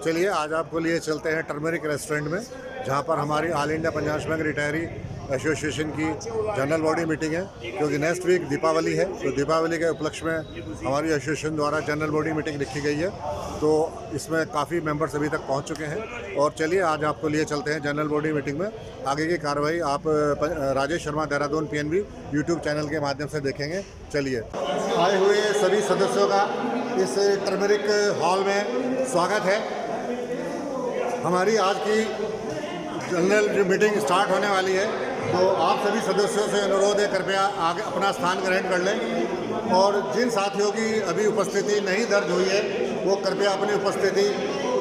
चलिए आज आपको लिए चलते हैं टर्मरिक रेस्टोरेंट में, जहां पर हमारी all India Punjab bank retiree association की जनरल बॉडी मीटिंग है। क्योंकि नेक्स्ट वीक दीपावली है, तो दीपावली के उपलक्ष्य में हमारी एसोसिएशन द्वारा जनरल बॉडी मीटिंग रखी गई है। तो इसमें काफ़ी मेंबर्स अभी तक पहुंच चुके हैं और चलिए आज आपको लिए चलते हैं जनरल बॉडी मीटिंग में। आगे की कार्रवाई आप Rajesh Sharma Dehradun PNB YouTube channel के माध्यम से देखेंगे। चलिए, आए हुए सभी सदस्यों का इस टर्मरिक हॉल में स्वागत है। हमारी आज की जनरल मीटिंग स्टार्ट होने वाली है, तो आप सभी सदस्यों से अनुरोध है कृपया आगे अपना स्थान ग्रहण कर लें और जिन साथियों की अभी उपस्थिति नहीं दर्ज हुई है वो कृपया अपनी उपस्थिति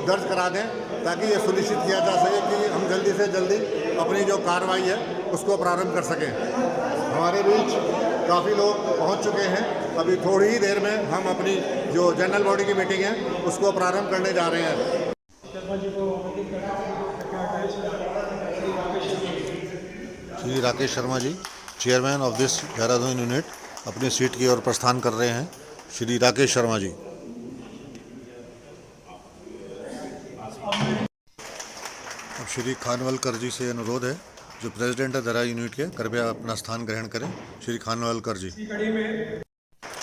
दर्ज करा दें, ताकि ये सुनिश्चित किया जा सके कि हम जल्दी से जल्दी अपनी जो कार्रवाई है उसको प्रारंभ कर सकें। हमारे बीच काफ़ी लोग पहुंच चुके हैं। अभी थोड़ी ही देर में हम अपनी जो जनरल बॉडी की मीटिंग है उसको प्रारंभ करने जा रहे हैं। Shri Rakesh Sharma ji, chairman of this Dehradun unit, अपनी सीट की ओर प्रस्थान कर रहे हैं। श्री राकेश शर्मा जी। अब श्री खानवलकर जी से अनुरोध है, जो प्रेसिडेंट है देहरा यूनिट के, कृपया अपना स्थान ग्रहण करें। श्री खानवलकर जी।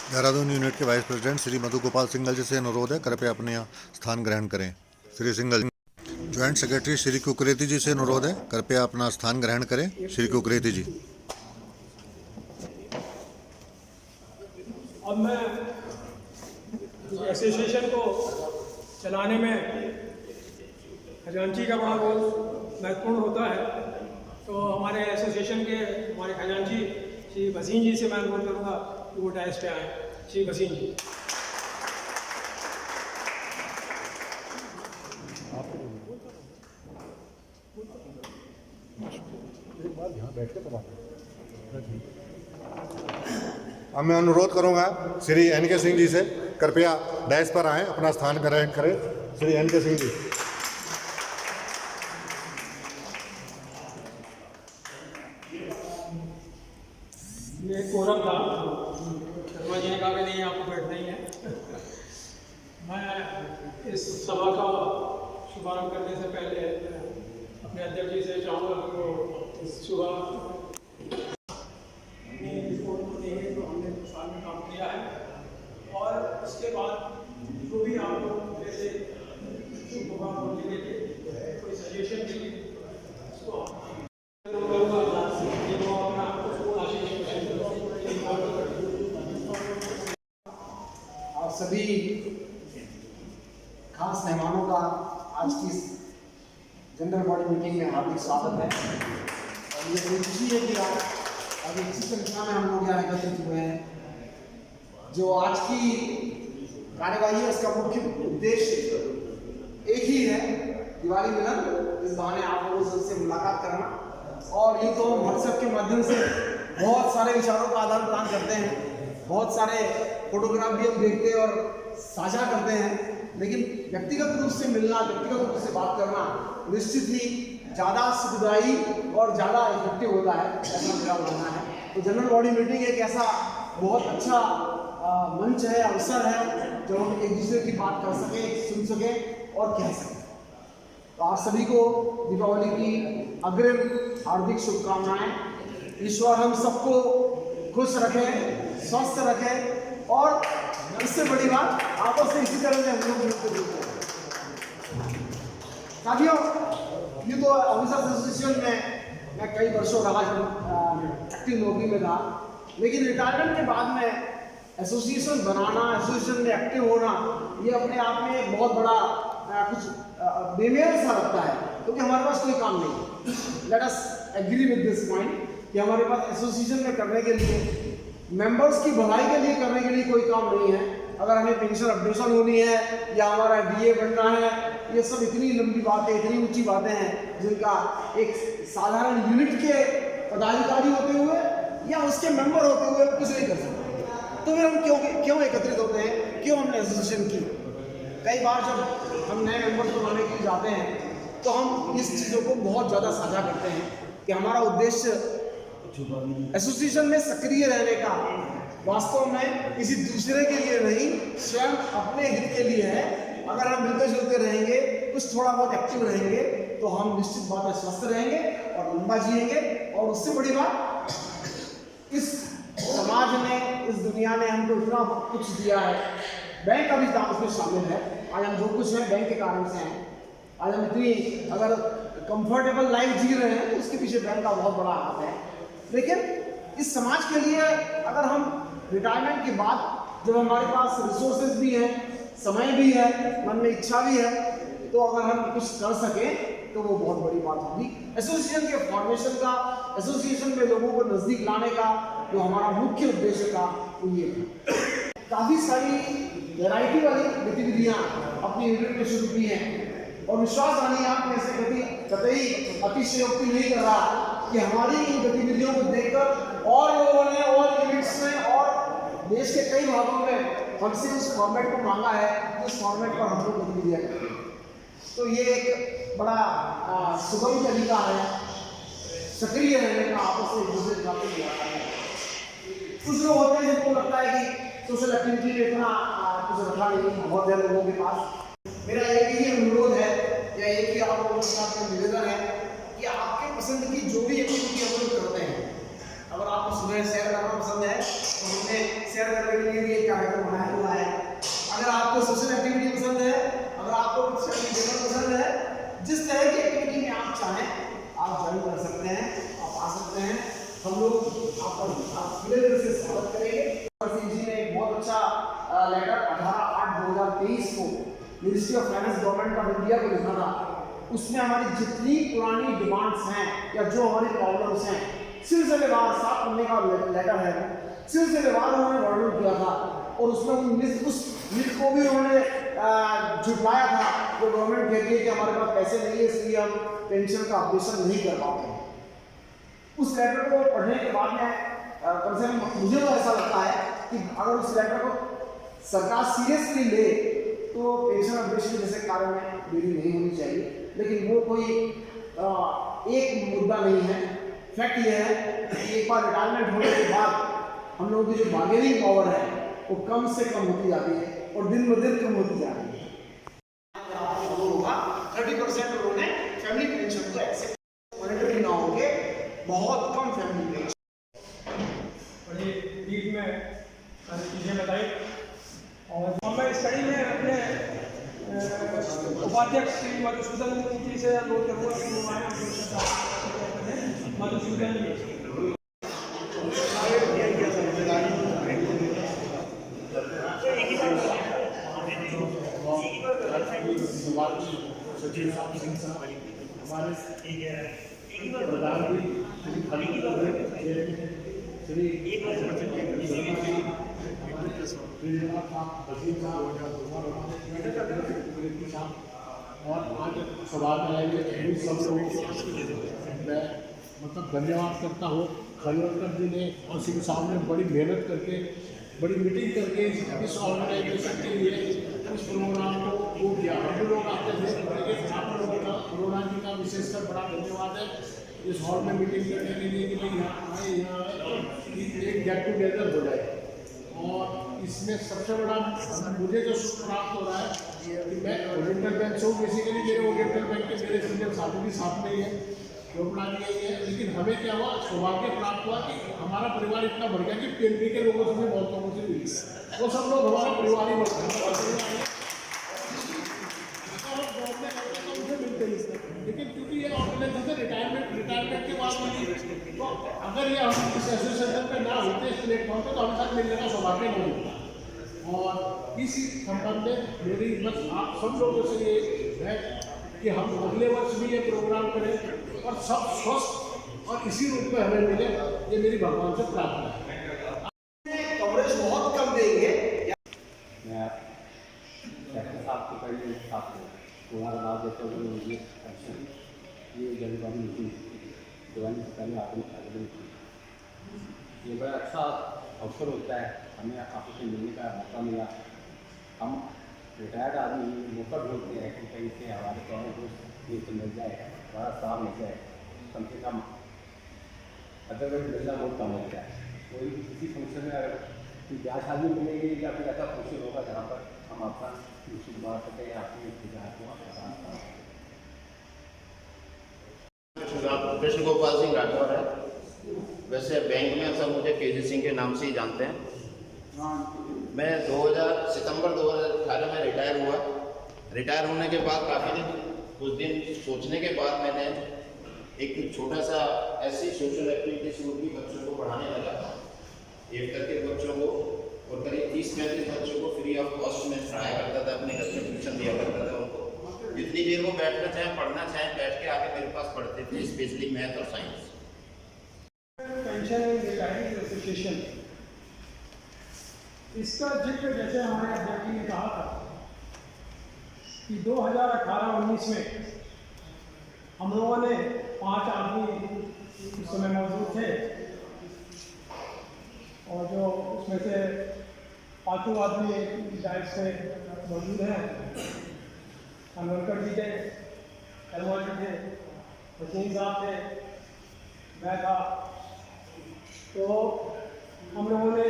देहरादून यूनिट के वाइस प्रेसिडेंट श्री मधु गोपाल सिंघल जी से अनुरोध है, कृपया अपने स्थान ग्रहण करें। श्री सिंघल। ज्वाइंट सेक्रेटरी श्री कुकरेती जी से अनुरोध है, कृपया अपना स्थान ग्रहण करें। श्री कुकरेती जी। अब मैं एसोसिएशन को चलाने में खजांची का बड़ा रोल महत्वपूर्ण होता है, तो हमारे एसोसिएशन के हमारे खजांची श्री वसीम जी से मैं अनुरोध करूँगा कि वो डायस पे आए। श्री वसीम जी। अब मैं अनुरोध करूंगा श्री NK सिंह जी से, कृपया डैश पर आएं, अपना स्थान ग्रहण करें। श्री NK सिंह जी। ये कोरम था, शर्मा जी ने कहा कि नहीं आपको बैठना ही है। मैं इस सभा का शुभारंभ करने से पहले अपने अध्यक्ष जी से चाहूँगा कि वो इस शुभारंभ तो हमने साल में काम किया है, और उसके बाद जो भी आप लोग जैसे बोलने के लिए कोई सजेशन दी उसको आप सभी खास मेहमानों का आज की जनरल बॉडी मीटिंग में हार्दिक स्वागत है। और ये बड़ी खुशी है कि आज अभी अच्छी संख्या में हम लोग यहाँ एकत्रित हुए हैं। जो आज की कार्यवाही है उसका मुख्य उद्देश्य एक ही है, दिवाली मिलन। इस बहाने आप लोगों से मुलाकात करना, और ये तो व्हाट्सएप के माध्यम से बहुत सारे विचारों का आदान प्रदान करते हैं, बहुत सारे फोटोग्राफ भी हम देखते हैं और साझा करते हैं, लेकिन व्यक्तिगत रूप से मिलना, व्यक्तिगत रूप से बात करना निश्चित ही ज़्यादा सुखदायी और ज़्यादा इफेक्टिव होता है, ऐसा मेरा मानना है। तो जनरल बॉडी मीटिंग एक ऐसा बहुत अच्छा मंच है, अवसर है, जो हम एक दूसरे की बात कर सकें, सुन सकें और कह सकें। तो आप सभी को दीपावली की अग्रिम हार्दिक शुभकामनाएं। ईश्वर हम सबको खुश रखें, स्वस्थ रखें, और इससे बड़ी बात आपस में इसी तरह से हम लोग मिलकर देखते हैं। साथियों, ये तो ऑफिसर्स एसोसिएशन में मैं कई वर्षों रहा, जब एक्टिव नौकरी में था, लेकिन रिटायरमेंट के बाद में एसोसिएशन बनाना, एसोसिएशन में एक्टिव होना, ये अपने आप में एक बहुत बड़ा कुछ बेमेल सा लगता है, क्योंकि हमारे पास कोई काम नहीं। Let us agree with this point कि हमारे पास एसोसिएशन में करने के लिए, मेंबर्स की भलाई के लिए करने के लिए कोई काम नहीं है। अगर हमें पेंशन अपडेशन होनी है या हमारा DA बनना है, ये सब इतनी लंबी बातें, इतनी ऊंची बातें हैं, जिनका एक साधारण यूनिट के पदाधिकारी होते हुए या उसके मेंबर होते हुए कुछ नहीं कर सकते। तो फिर हम क्यों एकत्रित होते हैं, क्यों हमने एसोसिएशन की? कई बार जब हम नए मेंबर को लाने के लिए जाते हैं तो हम इस चीज़ों को बहुत ज़्यादा साझा करते हैं कि हमारा उद्देश्य एसोसिएशन में सक्रिय रहने का वास्तव में किसी दूसरे के लिए नहीं, स्वयं अपने हित के लिए है अगर हम मिलते जुलते रहेंगे, कुछ थोड़ा बहुत एक्टिव रहेंगे, तो हम निश्चित बात है स्वस्थ रहेंगे और लंबा जिएंगे। और उससे बड़ी बात, इस समाज ने, इस दुनिया ने हमको इतना कुछ दिया है, बैंक का भी काम उसमें शामिल है। आज हम जो कुछ है बैंक के कारण से हैं। आज हम इतनी अगर कंफर्टेबल लाइफ जी रहे हैं तो उसके पीछे बैंक का बहुत बड़ा हाथ है। लेकिन इस समाज के लिए अगर हम रिटायरमेंट के बाद जब हमारे पास रिसोर्सेज भी हैं, समय भी है, मन में इच्छा भी है, तो अगर हम कुछ कर सकें तो वो बहुत बड़ी बात होगी। एसोसिएशन के फॉर्मेशन का, एसोसिएशन में लोगों को नज़दीक लाने का जो हमारा मुख्य उद्देश्य था वो ये था। काफ़ी सारी वैरायटी वाली गतिविधियाँ अपनी यूनिट में शुरू की हैं और विश्वास मानिए आप में से कतई अतिशयोक्ति नहीं कर रहा कि हमारी इन गतिविधियों को देखकर और लोगों ने और यूनिट्स में और देश के कई भागों में हमसे उस फॉर्मेट को मांगा है, उस फॉर्मेट पर हम लोग गतिविधियाँ करते हैं। तो ये एक बड़ा सुगम तरीका है सक्रिय रहने का, आपस में एक दूसरे के साथ है। कुछ लोग होते हैं जिनको लगता है कि सोशल एक्टिविटी में इतना कुछ रखा नहीं बहुत है लोगों के पास। मेरा एक ही अनुरोध है या एक ही आप लोगों के साथ में निवेदन है कि आपके पसंद की जो भी एक्टिविटी हम लोग करते हैं, अगर आपको सुबह सैर करना पसंद है तो हमने सैर करने के लिए भी एक कार्यक्रम बनाया हुआ है। अगर आपको सोशल एक्टिविटी पसंद है, अगर आपको कुछ देखना पसंद है, जिस तरह की एक्टिविटी में आप चाहें आप ज्वाइन कर सकते हैं, आप आ सकते हैं। हम लोग आपका दिल से स्वागत करेंगे। सिंह जी ने एक बहुत अच्छा लेटर 18/8/2023 को ministry of finance government of India को लिखा था। उसमें हमारी जितनी पुरानी डिमांड्स हैं या जो हमारी प्रॉब्लम्स हैं सिलसिलेवार 7 पन्ने का लेटर है, सिलसिलेवार उन्होंने वर्णन किया था और उसमें उस लिस्ट को भी उन्होंने झुटलाया था। जो गवर्नमेंट कहती है कि हमारे पास पैसे नहीं है इसलिए हम पेंशन का अपडेशन नहीं कर पाते। उस लेटर को पढ़ने के बाद में कम से कम मुझे तो ऐसा लगता है कि अगर उस लेटर को सरकार सीरियसली ले तो पेंशन अपडेशन जैसे कार्य में देरी नहीं होनी चाहिए। लेकिन वो कोई एक मुद्दा नहीं है। फैक्ट ये है कि एक बार रिटायरमेंट होने के बाद हम लोगों की जो बार्गेनिंग पावर है वो कम से कम होती जाती है और दिन ब दिन कम होती जा रही है। अगर आपको होगा 30% उन्होंने फैमिली पेंशन को एक्सेप्ट मॉनिटरी ना होंगे, बहुत कम फैमिली पेंशन। बड़ी डीप में सारी चीज़ें बताई और मैं स्टडी में अपने उपाध्यक्ष श्री मधुसूदन जी से अनुरोध करूँगा मधुसूदन जी। और आज सभा में आए हुए सब लोगों को मैं मतलब धन्यवाद करता हूँ। खनवलकर जी ने और सिंह साहब ने बड़ी मेहनत करके बड़ी मीटिंग करके इस ऑर्गेनाइजेशन के लिए इस प्रोग्राम को वो किया। हम लोग आते थे लेकिन आप लोगों का कोरोना जी का विशेषकर बड़ा धन्यवाद है इस हॉल में मीटिंग करने के लिए कि भाई यहाँ आए, यहाँ एक गेट टुगेदर हो जाए। और इसमें सबसे बड़ा मुझे जो सुख प्राप्त हो रहा है कि मैं ओरिएंटल बैंक से हूँ, बेसिकली मेरे ओरिएंटल बैंक के मेरे सीनियर साथी भी साथ में ही है, योगना दिया ही है। लेकिन हमें क्या हुआ, सौभाग्य प्राप्त हुआ कि हमारा परिवार इतना बढ़ गया कि पीएनबी के लोगों से भी बहुत लोगों से मिली, वो सब लोग हमारा परिवार ही बढ़ मिलते हैं। लेकिन क्योंकि ये ऑर्गेनाइजेशन रिटायरमेंट के बाद मिली, तो अगर ये हम इस एसोसिएशन में ना होते इस प्लेटफॉर्म पर तो हम साथ मिलने का सौभाग्य नहीं होता। और इसी संबंध में मेरी बस आप सब लोगों से ये है कि हम अगले वर्ष भी ये प्रोग्राम करें और सब स्वस्थ और इसी रूप में हमें मिले, ये मेरी भगवान से प्रार्थना है। कवरेज बहुत कम देंगे। मैं साहब को पहले तुम्हारा नाम देते हुए मुझे ये जलवायु मीटिंग दिवाली से पहले आदमी ये बड़ा अच्छा अवसर होता है, हमें आपस में मिलने का मौका मिला। हम रिटायर्ड आदमी मौका ढूंढते हैं कि कहीं से हमारे गाँव दोस्त ये तो मिल जाए, हमारा साथ मिल जाए, कम से कम अदरवाइज मिलना बहुत कम होता है। कोई किसी फंक्शन में अगर कि ब्याह शादी मिलेगी या फिर ऐसा फंक्शन होगा जहाँ पर हम अपना शुभ बात सकें या अपनी विचार को कृष्ण गोपाल सिंह राठौर है। वैसे बैंक में सब मुझे केजी सिंह के नाम से ही जानते हैं। मैं सितंबर 2018 में रिटायर हुआ। रिटायर होने के बाद कुछ दिन सोचने के बाद मैंने एक छोटा सा ऐसी सोशल एक्टिविटी शुरू की, बच्चों को पढ़ाने लगा। 1 करके बच्चों को और करीब 30-35 बच्चों को फ्री ऑफ कॉस्ट में पढ़ाया करता था, अपने घर में ट्यूशन दिया करता था उनको। जितनी देर वो बैठना चाहें, पढ़ना चाहें, बैठ के आके मेरे पास पढ़ते थे, स्पेशली मैथ और science. Pension and retiring association, इसका जिक्र जैसे हमारे अध्यक्ष ने कहा था कि 2018-19 में हम लोगों ने 5 आदमी उस समय मौजूद थे और जो उसमें से 5 आदमी डायट से मौजूद हैं। अनवरकर जी थे, कलवा जी थे, हसीन साहब थे, मैं था। तो हम लोगों ने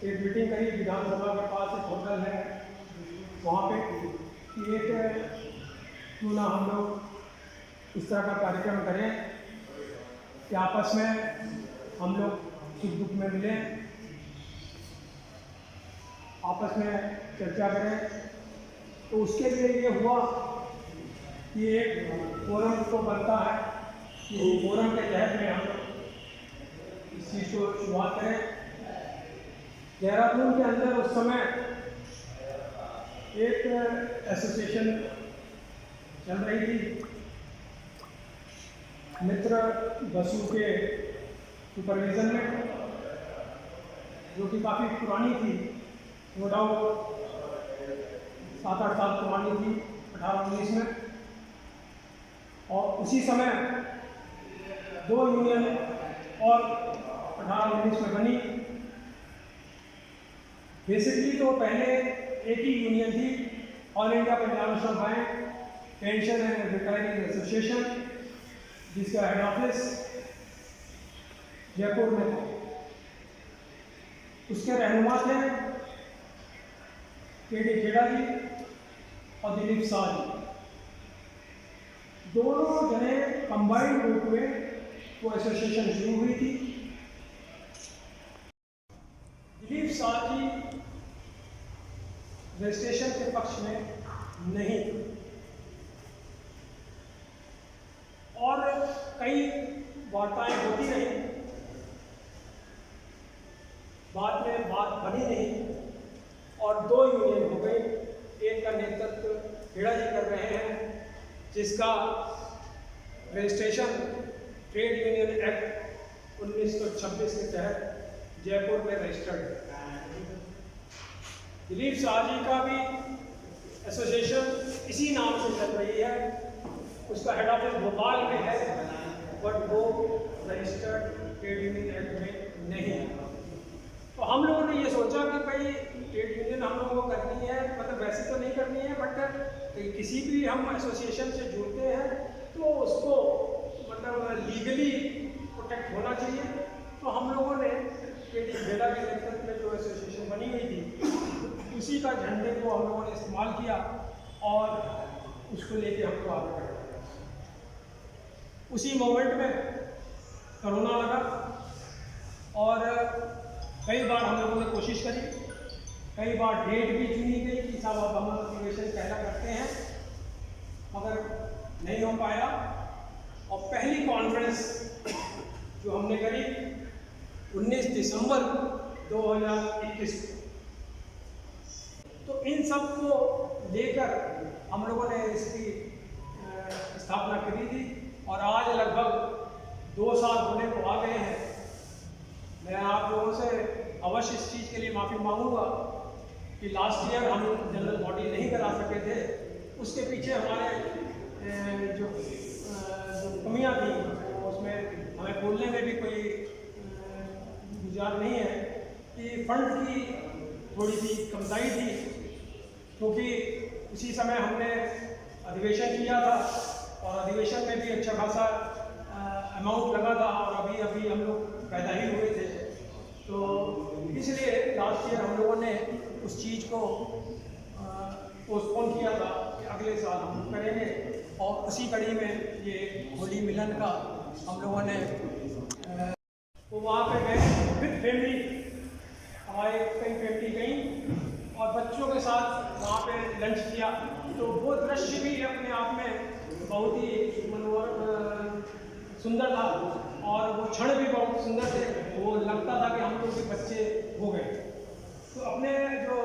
एक मीटिंग करी विधानसभा के पास, एक होटल है वहाँ पे, कि एक क्यों ना हम लोग इस तरह का कार्यक्रम करें कि आपस में हम लोग सुख दुख में मिलें, आपस में चर्चा करें। तो उसके लिए ये हुआ कि एक फोरम को बनता है, कि फोरम के तहत में हम लोग इस चीज़ को शुरुआत करें। देहरादून के अंदर उस समय एक एसोसिएशन चल रही थी, मित्र बसु के सुपरविज़न में, जो कि काफ़ी पुरानी थी, नो डाउट 7-8 साल पुरानी थी, 18-19 में। और उसी समय 2 यूनियन और 18-19 में बनी। बेसिकली तो पहले एक ही यूनियन थी, all India Punjab national bank pension and retiring association, जिसका हेड ऑफिस जयपुर में था। उसके रहनुमा थे के.डी. खेड़ा जी और दिलीप शाह जी। दोनों जने कंबाइंड रूप में वो एसोसिएशन शुरू हुई थी। दिलीप शाह जी रजिस्ट्रेशन के पक्ष में नहीं थे और कई वार्ताएं होती रही, बाद में बात बनी नहीं और 2 यूनियन हो गई। एक का नेतृत्व खेड़ा जी कर रहे हैं, जिसका रजिस्ट्रेशन ट्रेड यूनियन एक्ट 1926 के तहत जयपुर में रजिस्टर्ड है। दिलीप शाह जी का भी एसोसिएशन इसी नाम से चल रही है, उसका हेड ऑफिस भोपाल में है, बट वो रजिस्टर्ड ट्रेड यूनियन एक्ट में नहीं है। तो हम लोगों ने ये सोचा कि भाई ट्रेड यूनियन हम लोगों को करनी है, मतलब वैसे तो नहीं करनी है, बट किसी भी हम एसोसिएशन से जुड़ते हैं तो उसको मतलब लीगली प्रोटेक्ट होना चाहिए। तो हम लोगों ने के.डी. खेड़ा के नेतृत्व में जो एसोसिएशन बनी हुई थी, उसी का झंडे को हम लोगों ने इस्तेमाल किया और उसको लेके हमको आगे बढ़ा। उसी मोमेंट में कोरोना लगा और कई बार हम लोगों ने कोशिश करी, कई बार डेट भी चुनी गई कि साहब अब हम अधिवेशन पहला करते हैं, मगर नहीं हो पाया। और पहली कॉन्फ्रेंस जो हमने करी 19 दिसंबर 2021 को, तो इन सब को लेकर हम लोगों ने इसकी स्थापना करी थी और आज लगभग 2 साल होने को आ गए हैं। मैं आप लोगों से अवश्य इस चीज़ के लिए माफ़ी मांगूंगा कि लास्ट ईयर हम जनरल बॉडी नहीं करा सके थे। उसके पीछे हमारे जो कमियां थी, उसमें हमें बोलने में भी कोई गुजार नहीं है कि फंड की थोड़ी सी कमताई थी, क्योंकि उसी समय हमने अधिवेशन किया था और अधिवेशन में भी अच्छा खासा अमाउंट लगा था और अभी हम लोग पैदा ही हुए थे। तो तो इसलिए लास्ट ईयर हम लोगों ने उस चीज़ को पोस्टपोन किया था कि अगले साल हम करेंगे, और उसी कड़ी में ये होली मिलन का हम लोगों ने वो वहाँ पे गए विद फैमिली, हमारे कई फैमिली गई और बच्चों के साथ वहाँ पे लंच किया। तो वो दृश्य भी अपने आप में बहुत ही मनोरम सुंदर था और वो क्षण भी बहुत सुंदर थे। वो लगता था कि हम लोग के बच्चे हो गए। तो अपने जो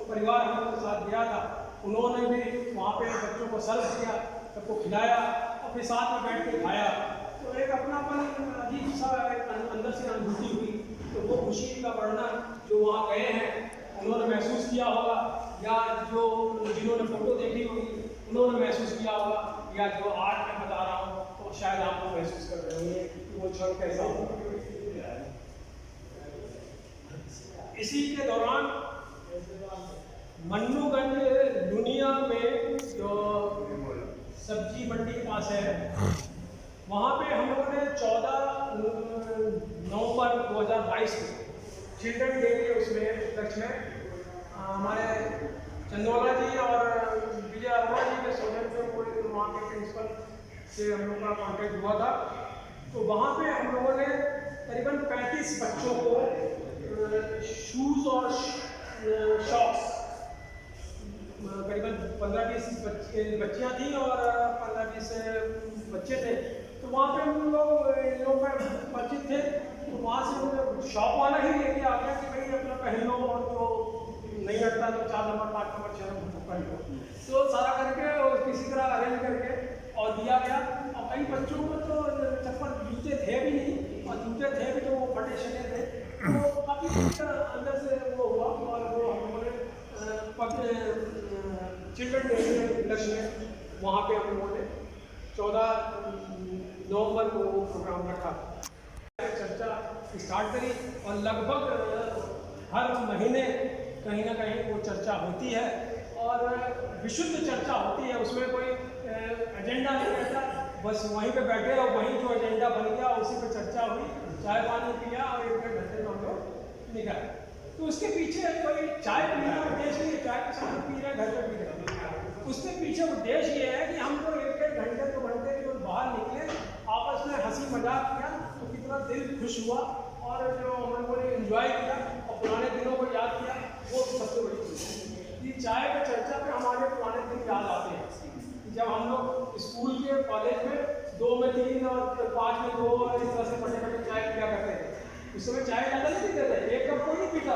परिवार हम लोग के साथ गया था, उन्होंने भी वहाँ पे बच्चों को सर्व किया, सबको खिलाया और फिर साथ में बैठ के खाया। तो एक अपनापन अजीब सा एक अंदर से अनुभूति हुई। तो वो खुशी का वर्णन जो वहाँ गए हैं उन्होंने महसूस किया होगा, या जो जिन्होंने फोटो देखी होगी उन्होंने महसूस किया होगा, या जो आज मैं बता रहा हूँ तो शायद आप लोग महसूस कर रहे होंगे कि वो क्षण कैसा होगा। इसी के दौरान मन्नूगंज दुनिया में जो सब्जी मंडी के पास है, वहाँ पे हम लोगों ने 14 नवंबर 2022 को चिल्ड्रन डे के उसमें उपलक्ष्य में हमारे चंदोला जी और विजय अरोड़ा जी के सौजन्य से वहाँ के प्रिंसिपल से हम लोग का कॉन्टेक्ट हुआ था। तो वहाँ पे हम लोगों ने करीबन 35 बच्चों को शूज़ और शॉक्स, करीबन 15-20 बच्चियाँ थी और 15-20 बच्चे थे। तो वहाँ पे हम लोग परिचित थे। तो वहाँ से शॉप वाला ही लेके आ गया कि भाई अपना पहन लो, और जो नहीं लगता तो 4 नंबर 5 नंबर 6 नंबर पहन लो। तो सारा करके और किसी तरह अरेंज करके और दिया गया। और कई बच्चों को तो चप्पल जूते थे भी नहीं, और जूते थे भी तो वो फटे शटे थे। तो काफ़ी अंदर से वो हुआ और वो हम लोगों ने चिल्ड्रन डे के उपलक्ष्य में वहाँ पे हम लोगों ने 14 नवंबर को वो प्रोग्राम रखा, चर्चा स्टार्ट करी। और लगभग हर महीने कहीं ना कहीं वो चर्चा होती है और विशुद्ध चर्चा होती है। उसमें कोई एजेंडा नहीं रहता, बस वहीं पे बैठे और वहीं जो एजेंडा बन गया उसी पे चर्चा हुई, चाय पानी पिया और 1-1.5 घंटे में हम लोग निकल। तो उसके पीछे कोई चाय पीने का उद्देश्य नहीं है, चाय के साथ पी रहे घर पे पी रहे। उसके पीछे उद्देश्य ये है कि हम लोग 1-1 घंटे 2 घंटे जो बाहर निकले, आपस में हंसी मजाक किया तो कितना दिल खुश हुआ, और जो हम लोगों ने एंजॉय किया और पुराने दिनों को याद किया, वो सबसे बड़ी चीज़ है। ये चाय पे चर्चा पे हमारे पुराने दिन याद आते हैं। जब हम लोग स्कूल के कॉलेज में 2 में 3 और 5 में 2 और इस तरह से बड़े चाय पिया करते थे। उस समय चाय ज़्यादा नहीं पीते थे, 1 कप कोई नहीं पीता,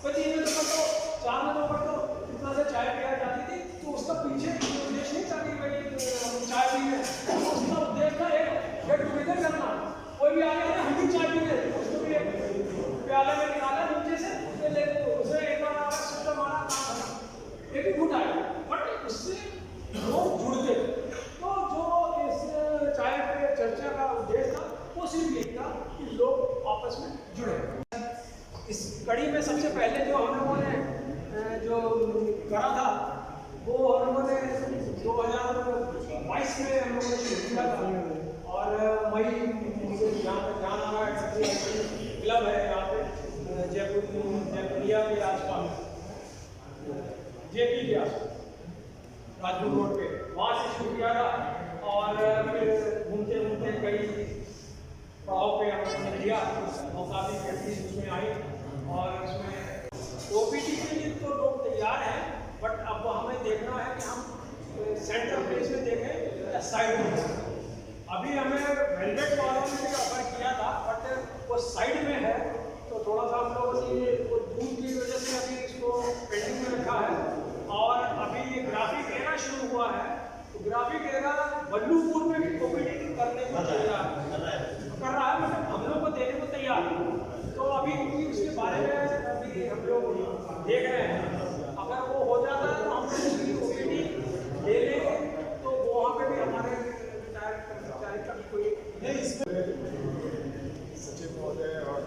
3 में 2 तो 4 में 2 पर तो इतना से चाय पिया जाती थी। तो उसका पीछे उद्देश्य नहीं था कि भाई चाय पी रहे, उसका उद्देश्य था एक गेट टुगेदर करना। कोई भी आ गया ना, हम भी चाय पी रहे, उसको भी प्याले में निकाला नीचे से, उसे एक बार सिस्टम मारा, एक ही घूट आया, बट उससे लोग जुड़ते। तो जो इस चाय पे चर्चा का उद्देश्य था वो सिर्फ एक था कि लोग आपस में जुड़े। इस कड़ी में सबसे पहले जो हम लोगों ने जो करा था वो हम लोगों ने 2022 में हम लोगों ने शुरू किया था। और मई मुझे यहाँ पर ध्यान आ रहा है, क्लब है यहाँ पे जयपुरिया के आसपास, जेपी के आसपास राजपुर रोड पे, वहाँ से शुरू किया था। और फिर घूमते घूमते कई पड़ाव पे हमने लिया और काफ़ी प्रैक्टिस उसमें आई। और उसमें ओपीडी के लिए तो लोग तैयार हैं, बट अब हमें देखना है कि हम सेंट्रल प्लेस में देखें या साइड में। अभी हमें वेलवेट वालों ने भी ऑफर किया था, बट वो साइड में है, तो थोड़ा सा हम लोगों ने वो दूर की वजह से अभी इसको पेंडिंग में रखा है। और अभी ये ग्राफिक एरा शुरू हुआ है, तो ग्राफिक एरा बल्लूपुर में भी ओपीडी करने को कर रहा है, मतलब हम लोग को देने को तैयार है। तो अभी उसके बारे में अभी हम लोग देख रहे हैं। अगर वो हो जाता है तो हम लोग उसकी ओपीडी ले लेंगे, तो वहाँ पे भी हमारे रिटायर्ड कर्मचारी का भी कोई नहीं। इसमें सचिव महोदय और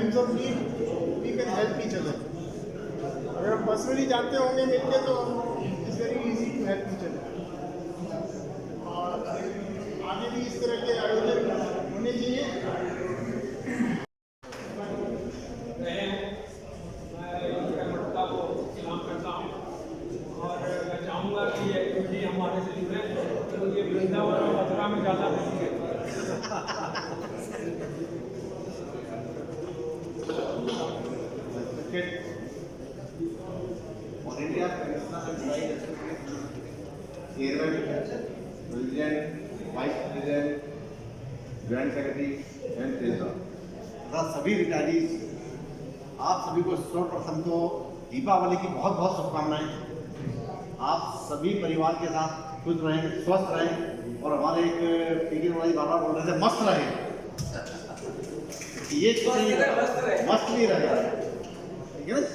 times of need we can help each other. अगर हम पर्सनली जानते होंगे मिलके तो it's very easy to help each other. और आगे भी इस तरह के आयोजन होने चाहिए। और मैं चाहूँगा कि ये एक्टिविटी हमारे से जुड़े तो ये वृंदावन और मथुरा में ज़्यादा नहीं है। All India chairman, president, vice president, joint secretary and treasurer तथा सभी रिटायरीज, आप सभी को सर्वप्रथम तो दीपावली की बहुत बहुत शुभकामनाएं। आप सभी परिवार के साथ खुश रहें, स्वस्थ रहें और हमारे एक पीके वाली बाबा बोल रहे थे मस्त रहें। ये मस्त भी रहेगा, ठीक है ना।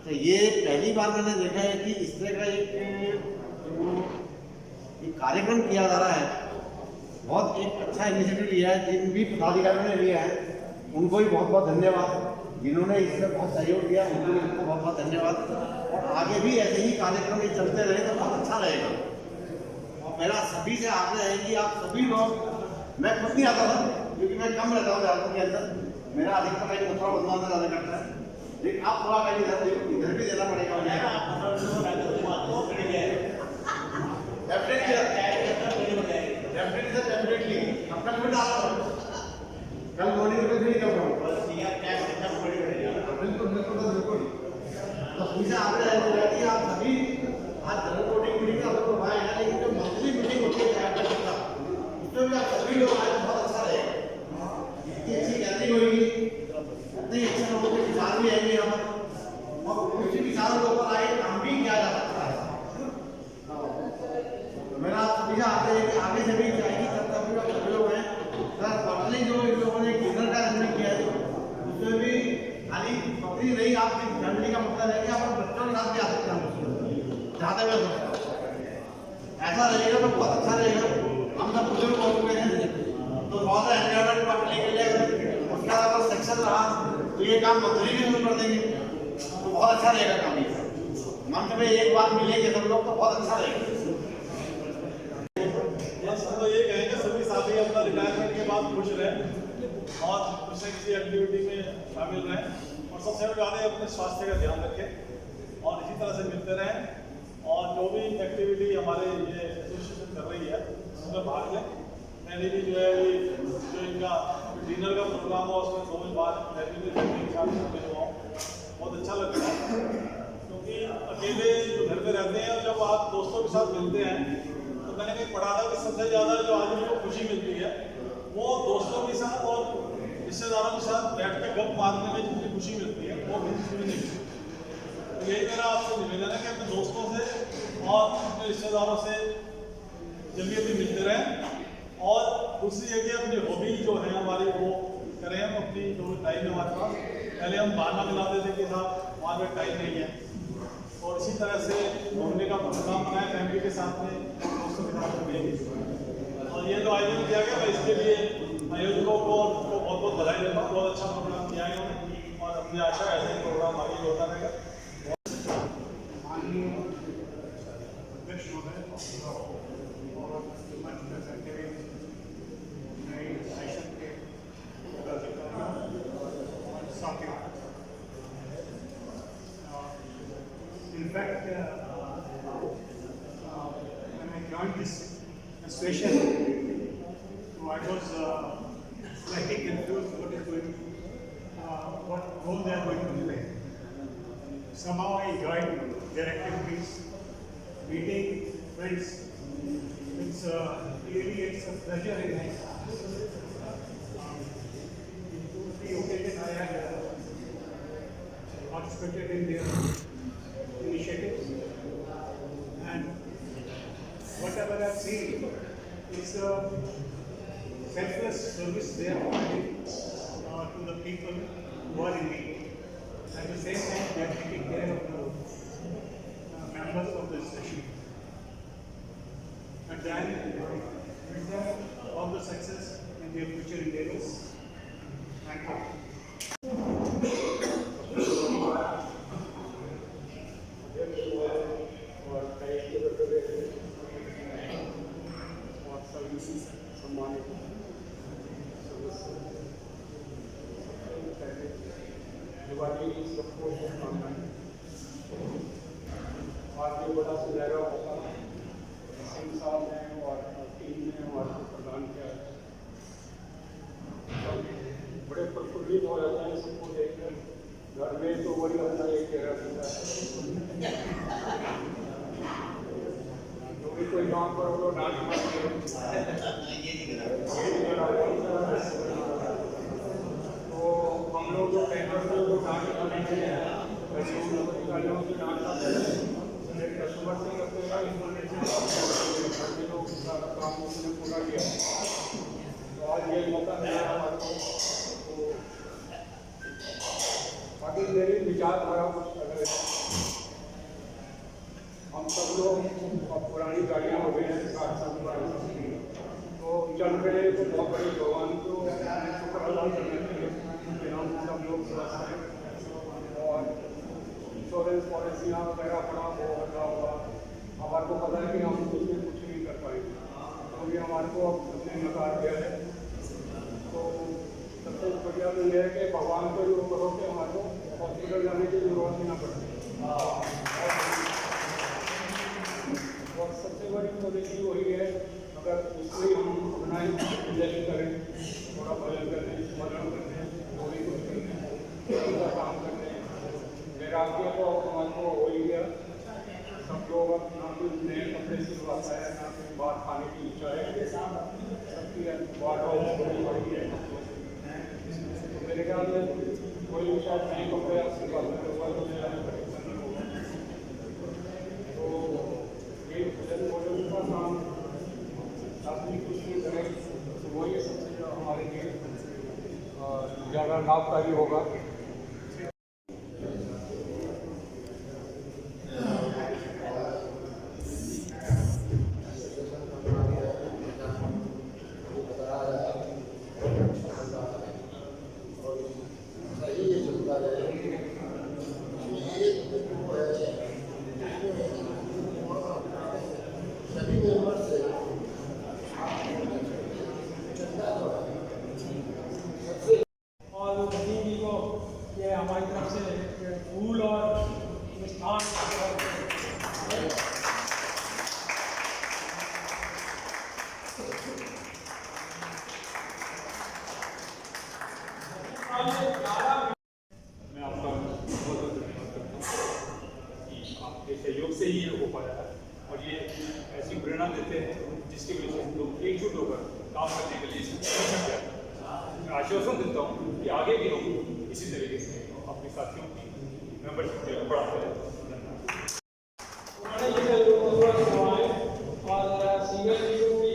तो ये पहली बार मैंने देखा है कि इस तरह का एक कार्यक्रम किया जा रहा है। बहुत एक अच्छा इनिशिएटिव लिया है, जिन भी पदाधिकारियों ने लिया है उनको भी बहुत बहुत धन्यवाद। जिन्होंने इसमें बहुत सहयोग दिया उनको भी बहुत बहुत धन्यवाद। और आगे भी ऐसे ही कार्यक्रम ये चलते रहे तो बहुत अच्छा रहेगा। और मेरा सभी से आग्रह है कि आप सभी लोग, मैं खुद नहीं आता था क्योंकि मैं कम रहता हूँ देहातों के अंदर, मेरा अधिकतर टाइम मथुरा बदलाव में ज़्यादा करता है, लेकिन आप थोड़ा कहीं इधर भी देना पड़ेगा। डेफिनेटली अब कल मैं डाल रहा हूँ, कल मॉर्निंग में नहीं कर रहा हूँ। बिल्कुल बिल्कुल बिल्कुल। तो मुझे आग्रह है कि आप सभी आज जनरल बॉडी मीटिंग का तो भाई है, लेकिन जो मंथली मीटिंग होती है उसमें भी आप सभी लोग आए बहुत अच्छा रहेगा। इतनी अच्छी गैदरिंग होगी, इतने अच्छे लोगों के विचार भी आएंगे यहाँ पर, और उसी विचारों के ऊपर आए काम भी किया जा सकता है। तो मेरा आप सभी से आग्रह है कि आगे से भी जाएगी तब तक भी सभी लोग हैं पर्सनली जो इन लोगों ने डिनर का अरेंजमेंट किया है उसमें भी खाली पत्नी नहीं, आपकी फैमिली का मतलब है कि आप बच्चों के साथ भी आ सकते हैं जहाँ तक मैं सोचता हूँ। ऐसा रहेगा तो बहुत अच्छा रहेगा। हम सब बुजुर्ग हो चुके हैं तो बहुत सा एनवायरमेंट पढ़ने के लिए उसका अगर सेक्शन रहा तो ये काम मंत्री भी शुरू कर देंगे तो बहुत अच्छा रहेगा काम। ये मंच में एक बात मिलेंगे सब लोग तो बहुत अच्छा रहेगा। तो ये कहेंगे सभी साथी अपना रिटायरमेंट के बाद खुश रहें और कुछ न किसी एक्टिविटी में शामिल रहें और सबसे ज़्यादा अपने स्वास्थ्य का ध्यान रखें और इसी तरह से मिलते रहें। और जो भी एक्टिविटी हमारे ये एसोसिएशन कर रही है उसमें भाग लें। मैंने भी जो है जो इनका डिनर का प्रोग्राम हो उसमें 2 बार फैमिली के साथ शामिल हुआ, बहुत अच्छा लगता है। क्योंकि अकेले जो घर में रहते हैं और जब आप दोस्तों के साथ मिलते हैं तो मैंने कहीं पढ़ा था कि सबसे ज़्यादा जो आदमी को खुशी मिलती है वो दोस्तों के साथ और रिश्तेदारों के साथ बैठ के गप मारने में जितनी खुशी मिलती है वो किसी में नहीं मिलती। तो यही मेरा आपसे निवेदन है कि अपने दोस्तों से और अपने रिश्तेदारों से जल्दी भी मिलते रहें। और दूसरी है कि अपनी हॉबी जो है हमारी वो करें। हम अपनी जो टाइम है हमारे पास, पहले हम बहाना मिलाते थे कि साहब हमारे पास टाइम नहीं है, और इसी तरह से घूमने का प्रोग्राम बनाया फैमिली के साथ में, दोस्तों के साथ में। और ये जो आयोजन किया गया मैं इसके लिए आयोजकों को बहुत बहुत बधाई देता हूँ। बहुत अच्छा प्रोग्राम किया है इन्होंने और अपनी आशा है ऐसे प्रोग्राम आगे होता रहेगा। In fact, when I joined this association, I was slightly confused what is going, what role they are going to play. Somehow I enjoyed their activities, meeting friends. It's really it's a pleasure in life. The occasion I had participated in their initiatives, and whatever I've seen is selfless service they are providing to the people who are in need. At the same time, they are taking care of the members of the session. And then wish them all the success in their future endeavors. Thank you. Diwali सबको शुभकामनाएं। आज ये बड़ा सुनहरा मौका सिंह साहब ने और टीम ने हमारे को प्रदान किया है। बड़े प्रफुल्लित हो जाते हैं सबको देखकर। घर में तो वही अपना एक चेहरा दिखता है, जो भी कोई काम करो तो डांट तो हम लोग जो ट्रेनर को जो डांट निकालेंगे वैसे उन अधिकारियों से डांट कस्टमर से करते हैं इन्फॉर्मेशन लोग सारा काम उसने पूरा किया। तो आज ये मौका मिला हमारे को। तो बाकी मेरी विचारधारा कुछ अलग है। हम सब लोग पुरानी गाड़ियाँ हो गई हैं, तो चल रहे तो बहुत बड़े भगवान को शुक्र अदा करने के लिए हम सब लोग स्वस्थ हैं और इंश्योरेंस पॉलिसियाँ वगैरह बड़ा वो लगा हुआ। हमारे को पता है कि हम उसमें कुछ नहीं कर पाएंगे, तो ये हमारे को अपने नकार दिया है। तो सबसे बढ़िया तो यह है कि भगवान को जो करो कि हमारे को हॉस्पिटल जाने की जरूरत ही ना पड़े। और सबसे बड़ी पॉलिसी वही है, अगर उसमें हम अपना इंजन करें, थोड़ा भजन करें, स्मरण करें, जो भी कुछ करें, का काम करते हैं। वैराग्य तो हमारे को हो ही गया। सब लोग ना कोई नए कपड़े सिलवाता है, ना कोई बाहर खाने की इच्छा है, सबकी बात बड़ी बड़ी है। तो मेरे ख्याल में कोई भी शायद नए कपड़े आप सिलवाते होगा तो परेशानी होगा। तो ये भोजन का काम अपनी कुछ नहीं करें तो वही सबसे हमारे लिए ज़्यादा लाभकारी होगा। हमारी तरफ से फूल और मिष्ठान मैं आपका बहुत बहुत धन्यवाद करता हूँ कि आपके सहयोग से ही ये हो पाया है और ये ऐसी प्रेरणा देते हैं जिसकी वजह से हम लोग एकजुट होकर काम करने के लिए मैं आश्वासन देता हूँ कि आगे भी हम इसी तरीके से अपने साथियों की मेंबरशिप बढ़ाते रहें। और सिंगर जी को भी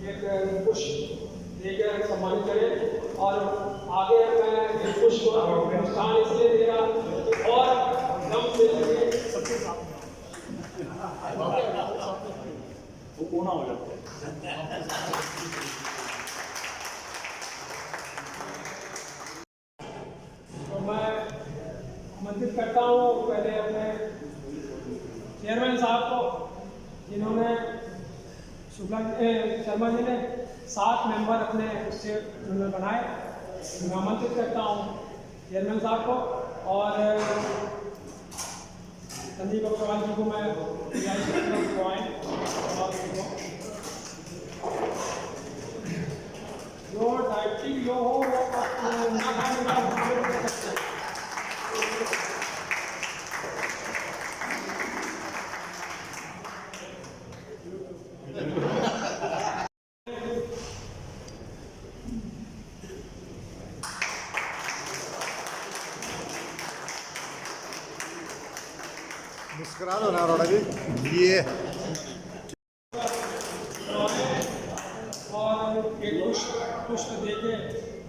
एक पुष्प देकर सम्मानित करें और आगे मैं एक पुष्प स्थान इसलिए दे रहा और दम से सबके सामने वो कोना हो जाता है। तो मैं आमंत्रित करता हूँ पहले अपने चेयरमैन साहब को, जिन्होंने शर्मा जी ने 7 मेंबर अपने उससे बनाए। मैं आमंत्रित करता हूँ चेयरमैन साहब को और संदीप अग्रवाल जी को मैं आए और जो डायबिटीज जो हो वो ना खाने का मुस्कुरा दो ना अरोड़ा जी। ये और एक पुष्प देके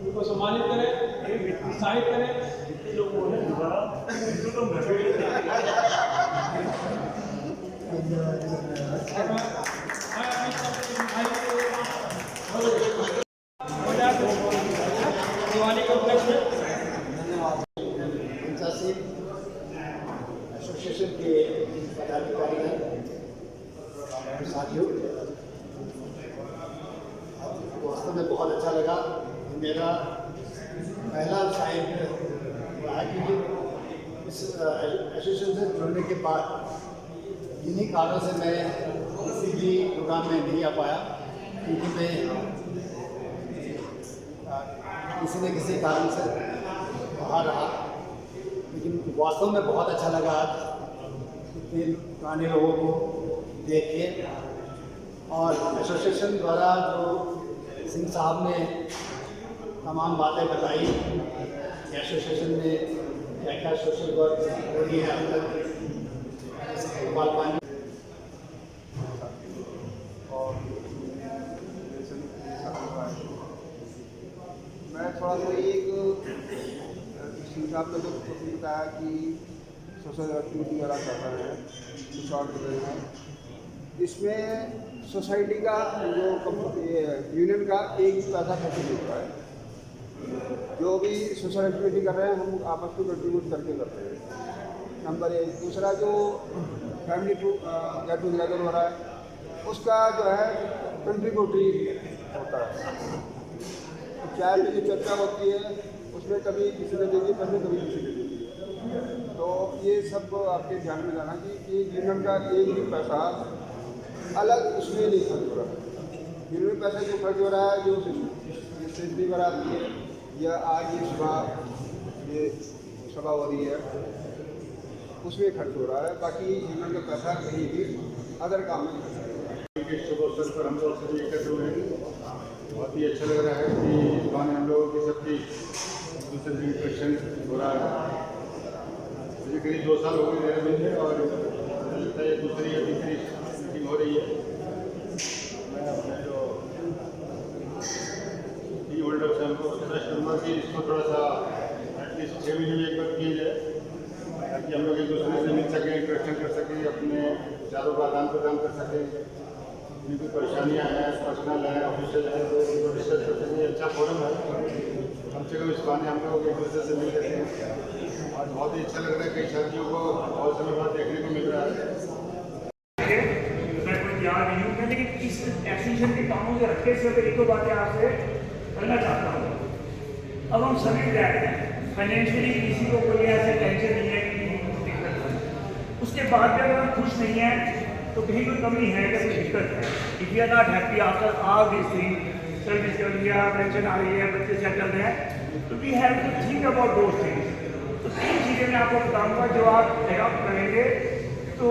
उनको सम्मानित करें, उत्साहित करें। दिवाली के उपलक्ष्य में एसोसिएशन के पदाधिकारी हैं, साथियों, वास्तव में बहुत अच्छा लगा। मेरा पहला साइड रहा है, क्योंकि इस एसोसिएशन से जुड़ने के बाद इन्हीं कारणों से मैं किसी भी प्रोग्राम में नहीं आ पाया, क्योंकि मैं किसी न किसी कारण से बाहर रहा। लेकिन वास्तव में बहुत अच्छा लगा आज इतने पुराने लोगों को देख के, और एसोसिएशन द्वारा जो सिंह साहब ने तमाम बातें बताई, एसोसिएशन में क्या क्या सोशल वर्क हो रही है अब तक गोपाल पानी और मैं थोड़ा सा एक सिंह साहब ने जो बताया कि सोशल एक्टिविटी वाला कर रहे हैं कुछ और कर रहे हैं, इसमें सोसाइटी का जो यूनियन का एक भी पैसा खर्च नहीं होता है। जो भी सोशल एक्टिविटी कर रहे हैं हम आपस में कंट्रीब्यूट करके करते हैं, नंबर 1। दूसरा जो फैमिली गेट टूगेदर हो रहा है उसका जो है कंट्रीब्यूटरी होता है। चाय पे जो चर्चा होती है उसमें कभी किसी ने दे दी पैसे, कभी किसी ने दे दी। तो ये सब आपके ध्यान में जाना कि यूनियन का एक भी पैसा अलग इसमें नहीं खर्च हो रहा है। यूनियन पैसा जो खर्च हो रहा है, जो स्टेशनरी बनाती है या आज ये सभा हो रही है उसमें खर्च हो रहा है, बाकी यूनियन का पैसा कहीं भी अदर काम में खर्च हो रहा है। शुभ अवसर पर हम लोग सभी एकत्र हुए हैं। बहुत ही अच्छा लग रहा है कि इस बहाने हम लोगों की सबकी दूसरे दिन इंट्रेक्शन हो रहा है। मुझे करीब 2 साल हो गए मेरे मिलने, और लगता है दूसरी या तीसरी मीटिंग हो रही है। मैं अपने जो टी होल्डर्स हैं उनको रिक्वेस्ट करूँगा कि इसको थोड़ा सा एटलीस्ट 6 महीने में एक बार किया जाए, ताकि हम लोग एक दूसरे से मिल सकें, इंट्रेक्शन कर सकें, अपने विचारों का आदान प्रदान कर सकें। जितनी कोई परेशानियाँ हैं, पर्सनल हैं, ऑफिशियल हैं, तो उनको डिस्कस कर सकें। अच्छा फोरम है, कम से कम इस बहाने हम लोग एक दूसरे से मिल सकते हैं। और बहुत ही अच्छा लग रहा है, कई साथियों को बहुत समय बाद देखने को मिल रहा है। मैं कोई याद नहीं हूँ, लेकिन इस एसोसिएशन के कामों से रखते हुए एक दो बातें आपसे करना चाहता हूँ। अब हम सभी रहते हैं फाइनेंशियली, किसी को कोई ऐसे टेंशन नहीं है कि दिक्कत है। उसके बाद भी अगर हम खुश नहीं हैं तो कहीं कोई कमी है या कोई दिक्कत है। If you are not happy after all this thing, service कर लिया, पेंशन आ रही है, बच्चे सेटल हैं, तो we have to think about those things. तो 3 चीज़ें मैं आपको बताऊँगा जो आप अडॉप्ट करेंगे तो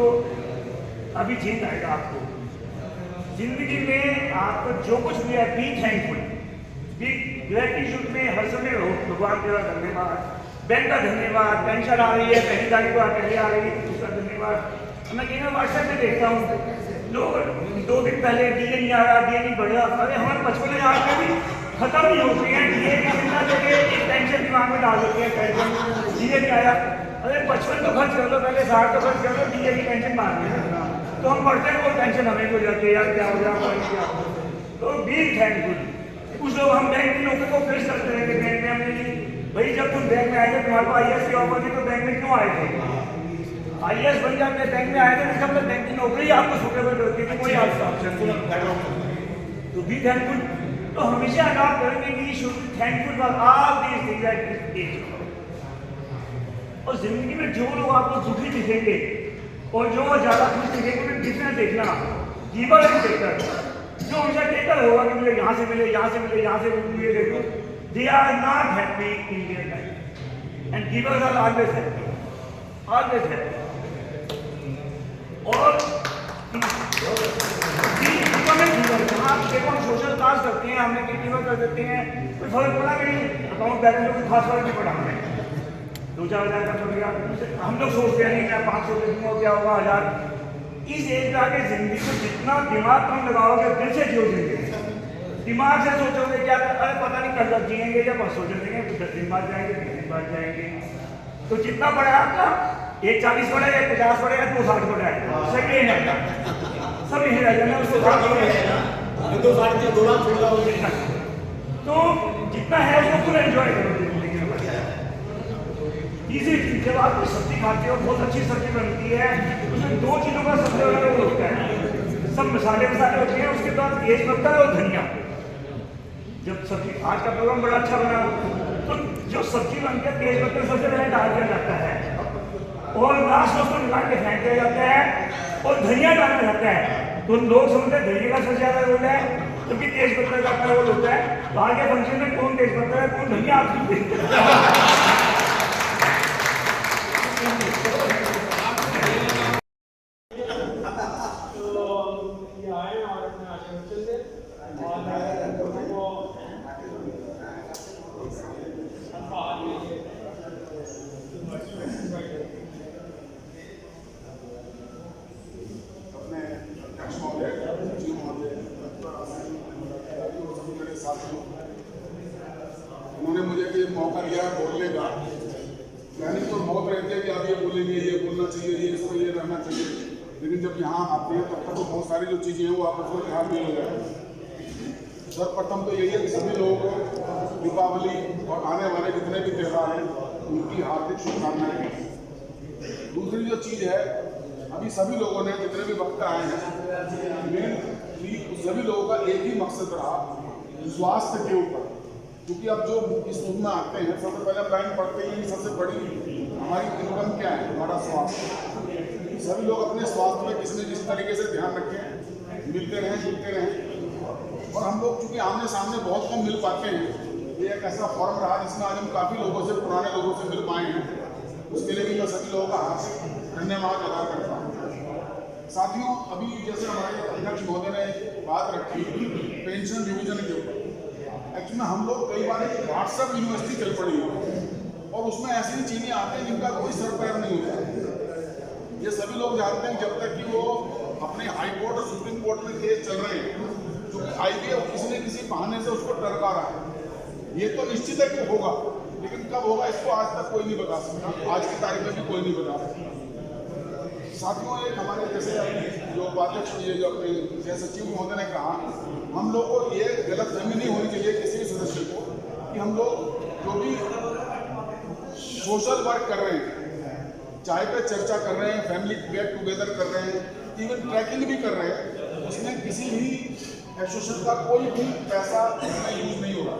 अभी चेंज आएगा आपको जिंदगी में। आपको जो कुछ भी है बी थैंकफुल, बी ग्रेटिट्यूड में हर समय रहो। भगवान का धन्यवाद, बैंक का धन्यवाद, पेंशन आ रही है, पहली तारीख को पहले आ रही है, उसका धन्यवाद। मैं कहीं ना व्हाट्सएप में देखता हूँ लोग 2 दिन पहले डीए नहीं आ रहा, डीए नहीं बढ़ रहा। अरे हमारे 55 आज में भी खत्म नहीं होती है डीए की चिंता करके एक टेंशन दिमाग में डाल देती है, टेंशन डीए नहीं आया। अरे 55 तो खर्च कर लो, पहले 60 तो खर्च कर लो, डीए की टेंशन मार देना। तो हम बढ़ते हैं वो टेंशन हमें हो जाती है, यार क्या हो गया। तो बी थैंकफुल। कुछ लोग हम बैंक की नौकरी को फेस करते हैं कि बैंक में हमने भाई जब तुम बैंक में आए थे तुम्हारे को IAS की ऑफर थी तो बैंक में क्यों आए थे? IAS बन के अपने बैंक में आए थे, इसका मतलब बैंक की नौकरी आपको सुटेबल होती थी, कोई आपका ऑप्शन। तो बी थैंकफुल। तो हमेशा अडॉप्ट करेंगे कि should be thankful for all these things at this age. और जिंदगी में जो लोग आपको दुखी दिखेंगे और जो ज़्यादा खुश दिखेंगे उन्हें डिफरेंस देखना, गिवर एंड टेकर। जो हमेशा टेकर होगा कि मुझे यहाँ से मिले, यहाँ से मिले, यहाँ से मिले, देखो they are not happy in their life and givers are always happy, always happy. और आप देखो हम सोशल काज करते हैं, हमने गिवर कर देते हैं, कोई फर्क पड़ा नहीं, अकाउंट बैलेंस में खास फर्क नहीं पड़ा हमें। 2-4 हज़ार का हो गया, हम लोग सोचते हैं नहीं मैं 500 दे दूँगा क्या होगा 1000। इस एज में आके जिंदगी को जितना दिमाग कम लगाओगे दिल से जियो जिंदगी। दिमाग से सोचोगे क्या अरे पता नहीं कल जिएंगे या परसों जिएंगे, 10 दिन बाद जाएंगे, 20 दिन बाद जाएंगे। तो जितना बड़ा है आपका, एक 40 बड़ा है, 50 बड़ा है, 2 60 बड़ा है, सही है सब यही रह जाना उसको 2 60 2 लाख छोड़ जाओगे। तो जितना है उसको पूरा एंजॉय करो जिंदगी में। इजी जब आप कोई सब्जी खाते हो, बहुत अच्छी सब्जी बनती है, उसमें 2 चीज़ों का सबसे बड़ा वो होता है, सब मसाले होते हैं, उसके बाद तेज पत्ता और धनिया। जब सब्जी आज का प्रोग्राम बड़ा अच्छा बना, तो जो सब्जी बन के तेज पत्ते सबसे पहले डाल दिया जाता है और लास्ट में उसको निकाल के फेंक दिया जाता है और धनिया डाला जाता है। तो लोग समझते हैं धनिया का सबसे ज़्यादा रोल है क्योंकि तेज पत्ते का अपना रोल होता है। बाहर के फंक्शन में कौन तेज पत्ता है कौन धनिया आप उन्होंने मुझे भी मौका दिया बोलने का। मैंने तो बहुत रहते हैं कि आप ये बोलेंगे, ये बोलना चाहिए, ये इसको ये रहना चाहिए, लेकिन जब यहाँ आते हैं तब तक तो बहुत सारी जो चीज़ें हैं वो आपस में ध्यान नहीं हो जाए। सर्वप्रथम तो यही है कि सभी लोगों को दीपावली और आने वाले जितने भी त्यौहार हैं उनकी हार्दिक शुभकामनाएं। दूसरी जो चीज़ है, अभी सभी लोगों ने जितने भी वक्त आए हैं मेन सभी लोगों का एक ही मकसद रहा, स्वास्थ्य के ऊपर। क्योंकि अब जो इस रूम में आते हैं सबसे पहले लाइन पढ़ते ही सबसे बड़ी हमारी इनकम क्या है, हमारा स्वास्थ्य। सभी लोग अपने स्वास्थ्य में किसी न किसी तरीके से ध्यान रखें, मिलते रहें, जुलते रहें। और हम लोग चूँकि आमने सामने बहुत कम मिल पाते हैं, ये एक ऐसा फॉर्म रहा जिसमें आज हम काफ़ी लोगों से, पुराने लोगों से मिल पाए हैं। उसके लिए भी मैं सभी लोगों का हार्दिक धन्यवाद अदा करता हूँ। साथियों, अभी जैसे हमारे अध्यक्ष महोदय ने बात रखी पेंशन रिवीजन के ऊपर, एक्चुअली हम लोग कई बार एक व्हाट्सएप यूनिवर्सिटी चल पड़ी है और उसमें ऐसी चीज़ें आती हैं जिनका कोई सर पैर नहीं होता। ये सभी लोग जानते हैं जब तक कि वो अपने हाई कोर्ट और सुप्रीम कोर्ट में केस चल रहे हैं, जो आईबी और किसी न किसी बहाने से उसको टरका रहा है। ये तो निश्चित है कि होगा, लेकिन कब होगा इसको आज तक कोई नहीं बता सकता, आज की तारीख में भी कोई नहीं बता सकता। साथियों, एक हमारे जैसे जो उपाध्यक्ष ये जो अपने गृह सचिव महोदय ने कहा, हम लोग को ये गलतफहमी नहीं होनी चाहिए किसी भी सदस्य को कि हम लोग जो भी सोशल वर्क कर रहे हैं, चाय पे चर्चा कर रहे हैं, फैमिली गेट टुगेदर कर रहे हैं, इवन ट्रैकिंग भी कर रहे हैं, उसमें किसी भी एसोसिएशन का कोई भी पैसा उसमें यूज नहीं हो रहा।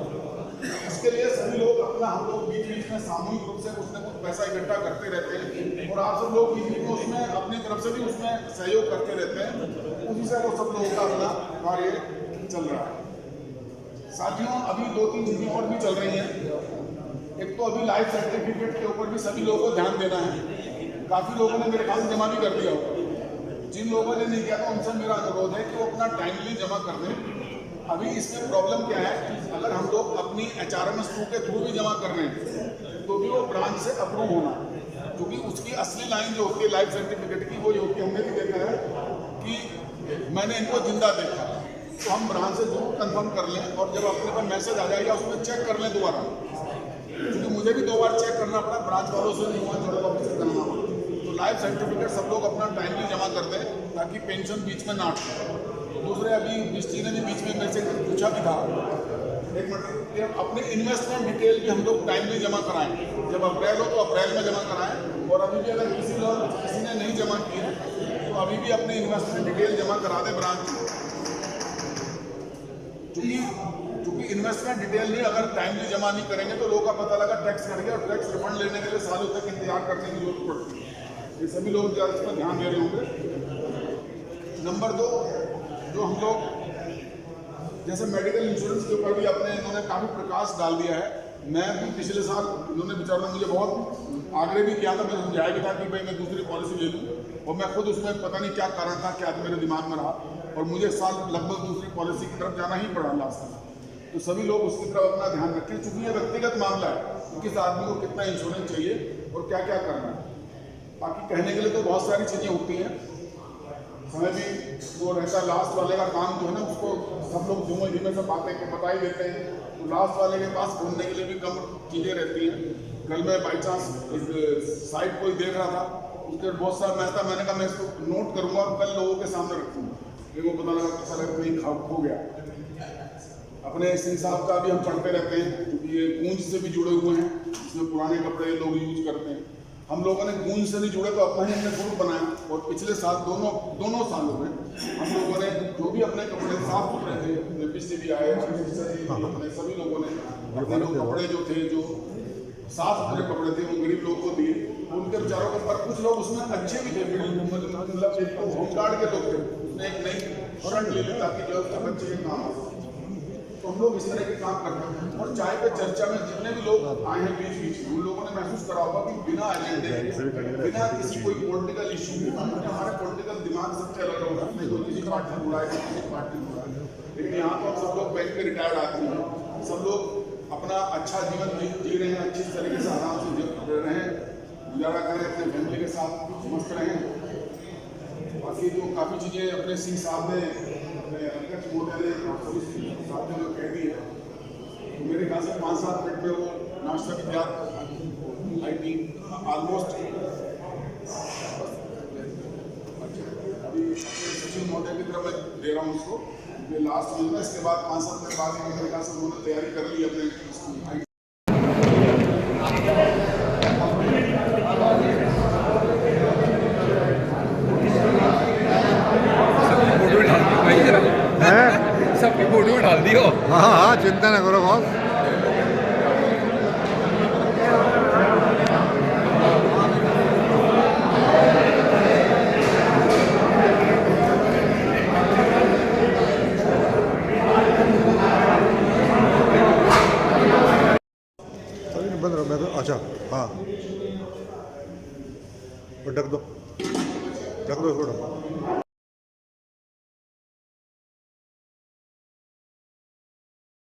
इसके लिए सभी लोग अपना, हम लोग बीच बीच में सामूहिक रूप से कुछ न कुछ पैसा इकट्ठा करते रहते हैं और आप सब लोग बीच बीच में उसमें अपनी तरफ से भी उसमें सहयोग करते रहते हैं। उसी से वो सब लोगों का अपना कार्य चल रहा है। साथियों, अभी 2-3 चीज़ें और भी चल रही हैं। एक तो अभी लाइफ सर्टिफिकेट के ऊपर भी सभी लोगों को ध्यान देना है। काफ़ी लोगों ने मेरे ख्याल से जमा भी कर दिया होगा। जिन लोगों ने नहीं किया था उनसे मेरा अनुरोध है कि वो अपना टाइमली जमा कर दें। अभी इसमें प्रॉब्लम क्या है, अगर हम लोग अपनी HRMS के थ्रू भी जमा कर रहे हैं तो भी वो ब्रांच से अप्रूव होना, क्योंकि उसकी असली लाइन जो होती है लाइफ सर्टिफिकेट की वो ये होती है, हमने भी देखा है कि मैंने इनको जिंदा देखा, तो हम ब्रांच से जरूर कंफर्म कर लें और जब अपने पर मैसेज आ जाएगा उसमें चेक कर लें दोबारा, क्योंकि मुझे भी 2 बार चेक करना पड़ा, ब्रांच वालों से नहीं हुआ, जोड़े वापस से करना पड़ा। तो लाइफ सर्टिफिकेट सब लोग अपना टाइमली जमा कर दें ताकि पेंशन बीच में ना अटके। दूसरे, अभी मिस्त्री ने भी बीच में मेरे से पूछा भी था, एक मिनट, कि अपने इन्वेस्टमेंट डिटेल भी हम लोग टाइमली जमा कराएं। जब अप्रैल हो तो अप्रैल में जमा कराएं, और अभी भी अगर किसी ने नहीं जमा की है तो अभी भी अपने इन्वेस्टमेंट डिटेल जमा करा दें ब्रांच। क्योंकि इन्वेस्टमेंट डिटेल नहीं अगर टाइमली जमा नहीं करेंगे तो लोगों का पता लगा टैक्स कट गया और टैक्स रिफंड लेने के लिए सालों तक इंतजार करने की जरूरत पड़ती है। ये सभी लोग इस पर ध्यान दे रहे होंगे। नंबर 2, जो हम लोग जैसे मेडिकल इंश्योरेंस के ऊपर भी अपने इन्होंने काफ़ी प्रकाश डाल दिया है। मैं भी पिछले साल इन्होंने बेचारा मुझे बहुत आग्रह भी किया था, मैं समझाया भी था कि भाई मैं दूसरी पॉलिसी ले लूँ, और मैं खुद उसमें पता नहीं क्या कारण था, क्या मेरे दिमाग में रहा, और मुझे इस साल लगभग दूसरी पॉलिसी की तरफ जाना ही पड़ा लास्ट में। तो सभी लोग उसकी तरफ अपना ध्यान रखें, चूँकि ये व्यक्तिगत मामला है कि किस आदमी को कितना इंश्योरेंस चाहिए और क्या क्या करना है। बाकी कहने के लिए तो बहुत सारी चीज़ें होती हैं, हमें भी वो रहता लास्ट वाले का काम जो है ना, उसको सब लोग धीमे धीमे से बातें को बता ही देते हैं, तो लास्ट वाले के पास घूमने के लिए भी कम चीज़ें रहती हैं। कल मैं बाई चांस साइट कोई देख रहा था, उसके बहुत सारा मैच था, मैंने कहा मैं इसको नोट करूँगा और कल लोगों के सामने रखूँगा, फिर वो पता लगा कि साला कहीं खो गया। अपने सिंह साहब का भी हम पढ़ते रहते हैं, क्योंकि ये गूंज से भी जुड़े हुए हैं, इसमें पुराने कपड़े लोग यूज करते हैं। हम लोगों ने गूंज से नहीं जुड़े तो अपना ही हमने ग्रुप बनाया, और पिछले साल दोनों सालों में हम लोगों ने जो भी अपने कपड़े साफ सुथरे थे, अपने भी आए, अपने सभी लोगों ने अपने कपड़े जो थे, जो साफ सुथरे कपड़े थे, वो गरीब लोगों को दिए, उनके बेचारों को। पर कुछ लोग उसमें अच्छे भी थे, मतलब होमगार्ड के लोग थे, उसने एक नई शर्ट ले ली ताकि जो उसके बच्चे के काम आ। तो हम लोग इस तरह के काम करते हैं। और चाय पे चर्चा में जितने भी लोग आए हैं बीच बीच में, उन लोगों ने महसूस करा होगा कि बिना एजेंडे, बिना किसी कोई पॉलिटिकल इशू के, हमारे पॉलिटिकल दिमाग सबसे अलग होगा, नहीं तो किसी पार्टी को बुलाए, किसी पार्टी को बुलाए, लेकिन यहाँ तो सब लोग बैंक के रिटायर्ड आदमी हैं, सब लोग अपना अच्छा जीवन जी रहे हैं, अच्छी तरीके से आराम से जी रहे हैं, गुजारा करें, अपने फैमिली के साथ मस्त रहें। बाकी जो काफ़ी चीज़ें अपने सिंह साहब ने, अपने अध्यक्ष महोदय ने, सभी साहब ने जो कह दी है, तो मेरे ख्याल से 5-7 मिनट में वो नाश्ता की याद आई थी ऑलमोस्ट। अभी सचिन महोदय की तरफ मैं दे रहा हूँ उसको, ये लास्ट में, इसके बाद 5-7 मिनट बाद मेरे ख्याल से उन्होंने तैयारी कर ली अपने। सबकी फोटो डाल दियो। हाँ हाँ, चिंता ना करो बॉस। बंद रहो, मैं तो अच्छा हाँ, ढक दो इसको।